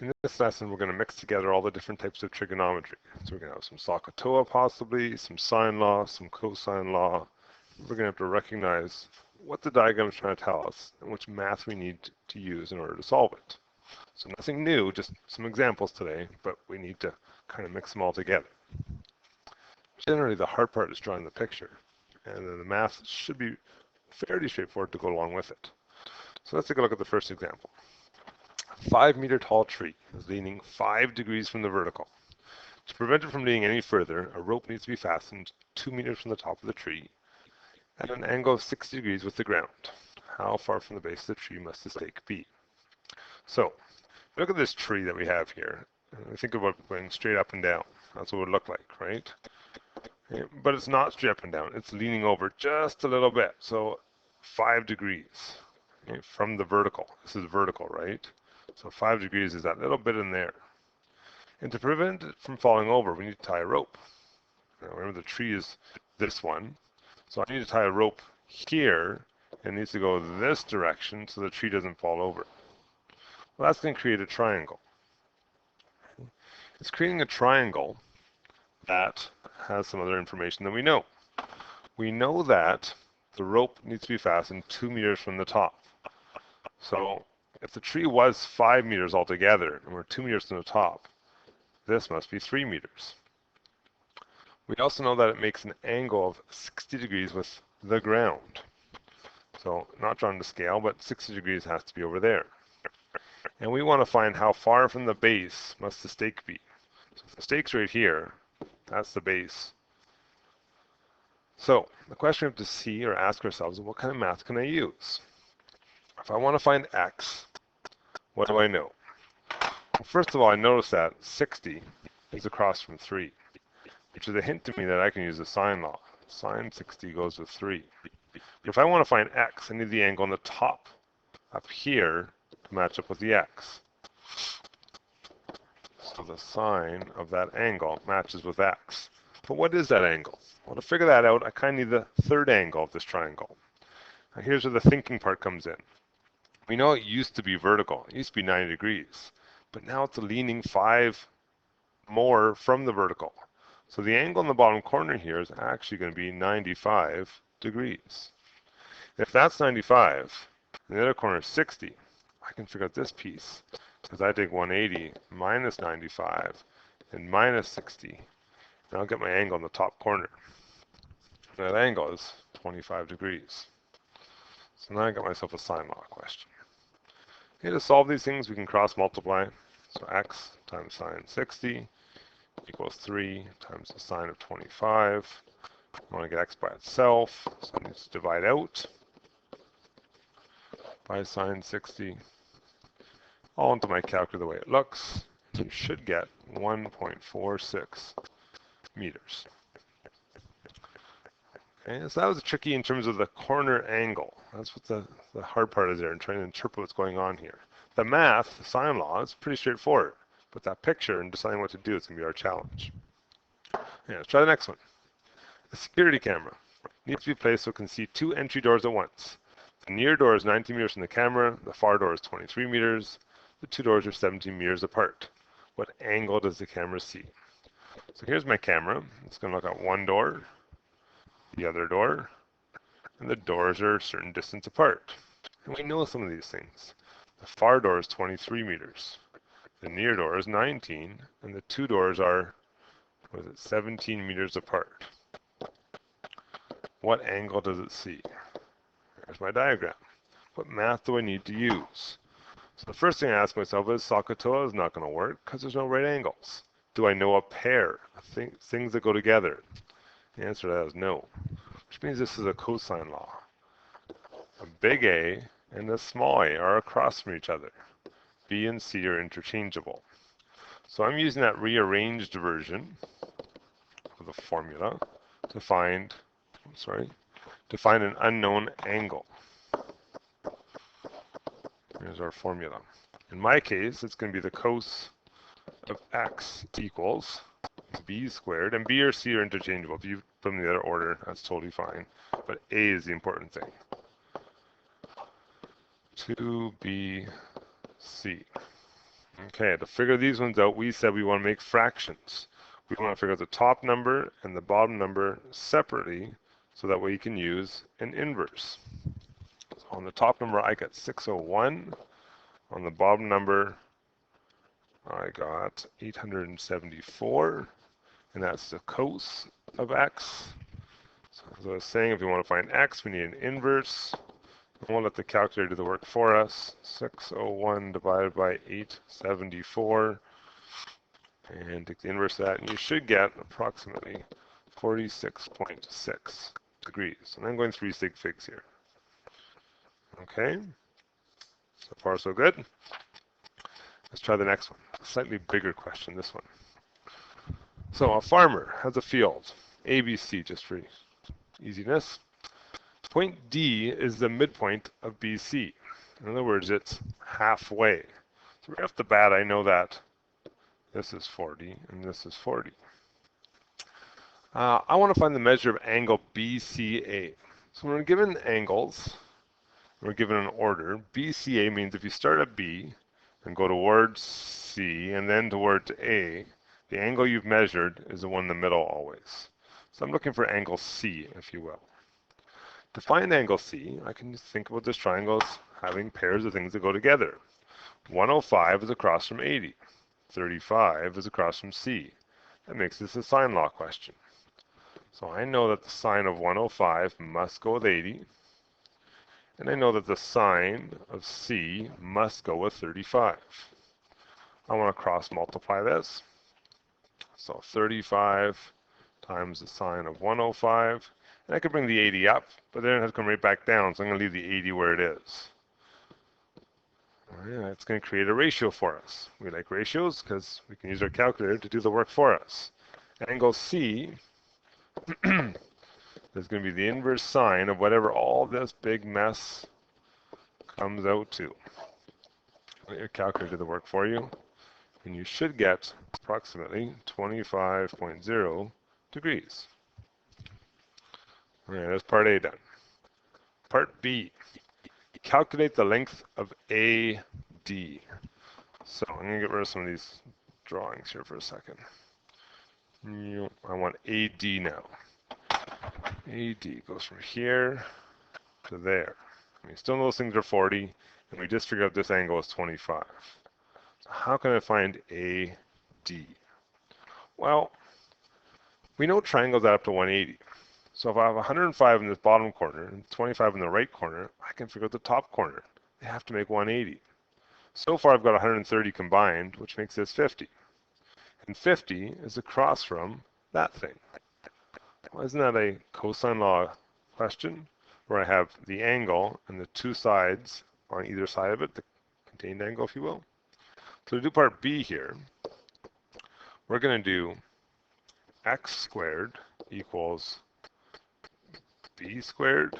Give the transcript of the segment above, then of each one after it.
In this lesson, we're going to mix together all the different types of trigonometry. So we're going to have some SOHCAHTOA possibly, some sine law, some cosine law. We're going to have to recognize what the diagram is trying to tell us and which math we need to use in order to solve it. So nothing new, just some examples today, but we need to kind of mix them all together. Generally, the hard part is drawing the picture, and then the math should be fairly straightforward to go along with it. So let's take a look at the first example. A 5-meter tall tree is leaning 5 degrees from the vertical. To prevent it from leaning any further, a rope needs to be fastened 2 meters from the top of the tree at an angle of 60 degrees with the ground. How far from the base of the tree must the stake be? So, look at this tree that we have here. We think about going straight up and down. That's what it would look like, right? But it's not straight up and down. It's leaning over just a little bit. So 5 degrees from the vertical. This is vertical, right? So 5 degrees is that little bit in there. And to prevent it from falling over, we need to tie a rope. Now remember, the tree is this one. So I need to tie a rope here, and it needs to go this direction so the tree doesn't fall over. Well, that's going to create a triangle. It's creating a triangle that has some other information that we know. We know that the rope needs to be fastened 2 meters from the top. So if the tree was 5 meters altogether and we're 2 meters from the top, this must be 3 meters. We also know that it makes an angle of 60 degrees with the ground. So not drawn to scale, but 60 degrees has to be over there. And we want to find how far from the base must the stake be. So if the stake's right here, that's the base. So the question we have to see or ask ourselves is, what kind of math can I use? If I want to find x, what do I know? Well, first of all, I notice that 60 is across from 3, which is a hint to me that I can use the sine law. Sine 60 goes with 3. But if I want to find x, I need the angle on the top up here to match up with the x. So the sine of that angle matches with x. But what is that angle? Well, to figure that out, I kind of need the third angle of this triangle. Now here's where the thinking part comes in. We know it used to be vertical. It used to be 90 degrees. But now it's leaning 5 more from the vertical. So the angle in the bottom corner here is actually going to be 95 degrees. If that's 95, and the other corner is 60, I can figure out this piece. Because I take 180 minus 95 and minus 60, and I'll get my angle in the top corner. And that angle is 25 degrees. So now I got myself a sine law question. Okay, to solve these things, we can cross multiply. So x times sine 60 equals 3 times the sine of 25. I want to get x by itself, so I need to divide out by sine 60. All into my calculator the way it looks. You should get 1.46 meters. Okay, so that was tricky in terms of the corner angle. That's what the hard part is there, and trying to interpret what's going on here. The math, the sine law, is pretty straightforward, but that picture and deciding what to do is going to be our challenge. Yeah, let's try the next one. A security camera needs to be placed so it can see 2 entry doors at once. The near door is 19 meters from the camera, the far door is 23 meters. The 2 doors are 17 meters apart. What angle does the camera see? So here's my camera. It's going to look at one door, the other door, and the doors are a certain distance apart. And we know some of these things. The far door is 23 meters. The near door is 19, and the 2 doors are 17 meters apart. What angle does it see? There's my diagram. What math do I need to use? So the first thing I ask myself is, SOHCAHTOA is not going to work because there's no right angles. Do I know a pair of things that go together? The answer to that is no, which means this is a cosine law. A big A and a small a are across from each other. B and C are interchangeable. So I'm using that rearranged version of the formula to find an unknown angle. Here's our formula. In my case, it's going to be the cos of x equals b squared, and b or c are interchangeable. If you put them in the other order, that's totally fine. But a is the important thing. 2bc. Okay, to figure these ones out, we said we want to make fractions. We want to figure out the top number and the bottom number separately so that way you can use an inverse. So on the top number, I got 601. On the bottom number, I got 874, and that's the cos of x. So as I was saying, if we want to find x, we need an inverse. And we'll let the calculator do the work for us. 601 divided by 874. And take the inverse of that, and you should get approximately 46.6 degrees. And I'm going three sig figs here. Okay, so far so good. Let's try the next one. A slightly bigger question, this one. So a farmer has a field, ABC, just for easiness. Point D is the midpoint of BC. In other words, it's halfway. So right off the bat, I know that this is 40 and this is 40. I want to find the measure of angle BCA. So when we're given angles, we're given an order. BCA means if you start at B and go towards C and then towards A, the angle you've measured is the one in the middle always. So I'm looking for angle C, if you will. To find angle C, I can just think about this triangle as having pairs of things that go together. 105 is across from 80. 35 is across from C. That makes this a sine law question. So I know that the sine of 105 must go with 80. And I know that the sine of C must go with 35. I want to cross multiply this. So 35 times the sine of 105. And I could bring the 80 up, but then it has to come right back down. So I'm going to leave the 80 where it is. Yeah, it's going to create a ratio for us. We like ratios because we can use our calculator to do the work for us. Angle C is going to be the inverse sine of whatever all this big mess comes out to. Let your calculator do the work for you, and you should get approximately 25.0 degrees. All right, that's part A done. Part B, calculate the length of AD. So I'm going to get rid of some of these drawings here for a second. I want AD now. AD goes from here to there. I mean, still those things are 40, and we just figured out this angle is 25. So how can I find AD? Well, we know triangles add up to 180. So if I have 105 in this bottom corner and 25 in the right corner, I can figure out the top corner. They have to make 180. So far I've got 130 combined, which makes this 50. And 50 is across from that thing. Well, isn't that a cosine law question, where I have the angle and the two sides on either side of it, the contained angle, if you will? So to do part B here, we're going to do x squared equals b squared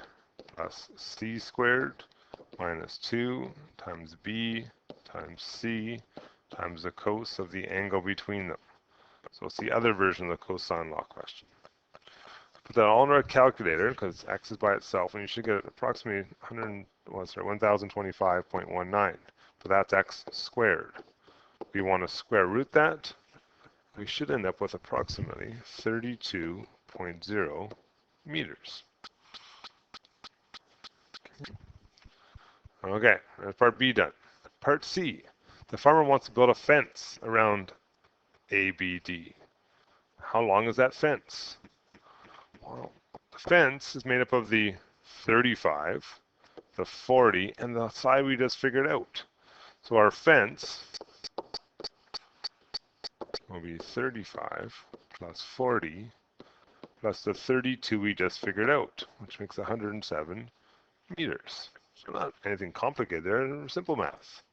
plus c squared minus 2 times b times c times the cos of the angle between them. So it's the other version of the cosine law question. Put that all in our calculator because x is by itself, and you should get approximately 1025.19. But that's x squared. We want to square root that. We should end up with approximately 32.0 meters. Okay, that's part B done. Part C, the farmer wants to build a fence around ABD. How long is that fence? Well, the fence is made up of the 35, the 40, and the side we just figured out. So our fence will be 35 plus 40 plus the 32 we just figured out, which makes 107 meters. So not anything complicated there, simple math.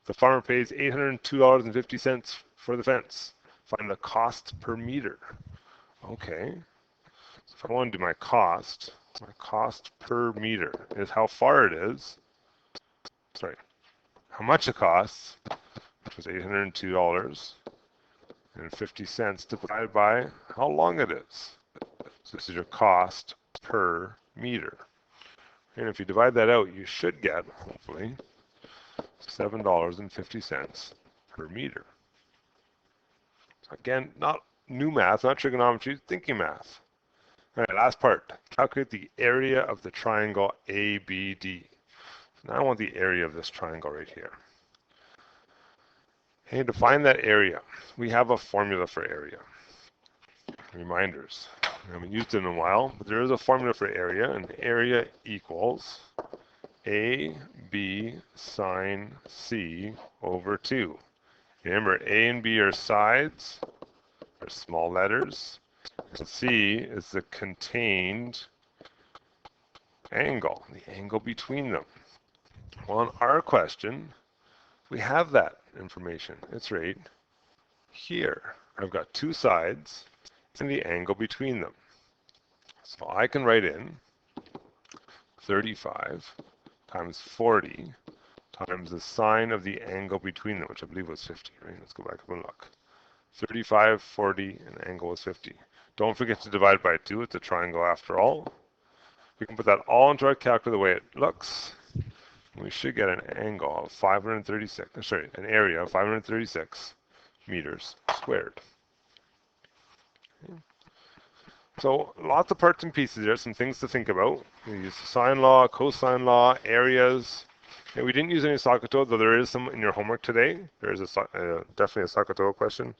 The farmer pays $802.50 for the fence. Find the cost per meter. Okay, so if I want to do my cost per meter is how far it is, sorry, how much it costs, which was $802.50 divided by how long it is. So this is your cost per meter. And if you divide that out, you should get, hopefully, $7.50 per meter. So again, not new math, not trigonometry, thinking math. All right, last part. Calculate the area of the triangle ABD. So now I want the area of this triangle right here. Okay, to find that area, we have a formula for area. Reminders. I haven't used it in a while, but there is a formula for area, and area equals AB sine C over 2. Remember, A and B are sides, are small letters, and C is the contained angle, the angle between them. Well, in our question, we have that information. It's right here. I've got two sides and the angle between them. So I can write in 35 times 40 times the sine of the angle between them, which I believe was 50, right? Let's go back up and look. 35, 40, and the angle was 50. Don't forget to divide by 2. It's a triangle after all. We can put that all into our calculator the way it looks. We should get an angle of 536, sorry, an area of 536 meters squared. Okay. So lots of parts and pieces there, some things to think about. We use the sine law, cosine law, areas. And we didn't use any SOHCAHTOA, though there is some in your homework today. There is definitely a SOHCAHTOA question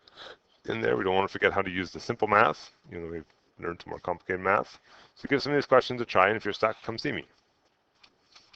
in there. We don't want to forget how to use the simple math. You know, we've learned some more complicated math. So give some of these questions a try, and if you're stuck, come see me.